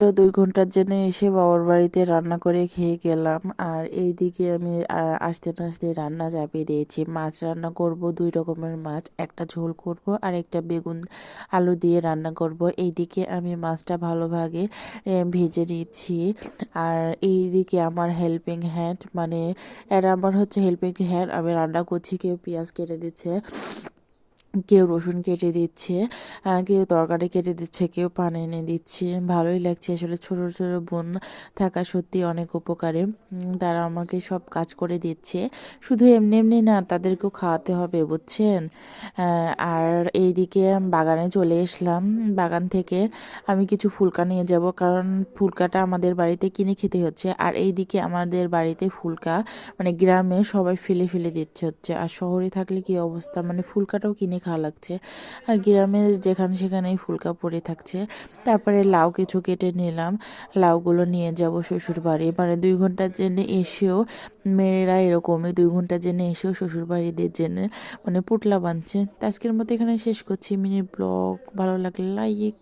তো ২ ঘন্টার জন্য এসে বাবার বাড়িতে রান্না করে খেয়ে গেলাম। আর এইদিকে আমি আসতে না আসতেই রান্না চাপিয়ে দিয়েছি। মাছ রান্না করব, ২ রকমের মাছ। একটা ঝোল করব আর একটা বেগুন আলু দিয়ে রান্না করব। এইদিকে আমি মাছটা ভালোভাবে ভেজে নিচ্ছি। আর এইদিকে আমার হেল্পিং হ্যান্ড, মানে এরা আমার হচ্ছে হেল্পিং হ্যান্ড। আমি রান্না করছি, কেউ পেঁয়াজ কেটে দিচ্ছে, কেউ রসুন কেটে দিচ্ছে, কেউ তরকারি কেটে দিচ্ছে, কেউ পানি এনে দিচ্ছে। ভালোই লাগছে আসলে, ছোট ছোট বোন থাকা সত্যি অনেক উপকারে। তারা আমাকে সব কাজ করে দিচ্ছে, শুধু এমনি এমনি না, তাদেরকেও খাওয়াতে হবে, বুঝছেন। আর এইদিকে বাগানে চলে এসলাম। বাগান থেকে আমি কিছু ফুলকা নিয়ে যাব, কারণ ফুলকাটা আমাদের বাড়িতে কিনে খেতে হচ্ছে। আর এইদিকে আমাদের বাড়িতে ফুলকা, মানে গ্রামে সবাই ফেলে ফেলে দিচ্ছে হচ্ছে। আর শহরে থাকলে কি অবস্থা, মানে ফুলকাটাও কিনে খাওয়া লাগছে। আর গ্রামে যেখানে সেখানেই ফুলকা পড়ে থাকছে। তারপরে লাউ কিছু কেটে নিলাম, লাউগুলো নিয়ে যাব শ্বশুর বাড়ি। মানে ২ ঘন্টার জন্য এসেও, মেয়েরা এরকমই ২ ঘন্টার জন্য এসেও শ্বশুর বাড়িদের জন্য মানে পুটলা বাঁধছে। তো আজকের মতো এখানে শেষ করছি মিনি ব্লগ। ভালো লাগলে লাইক।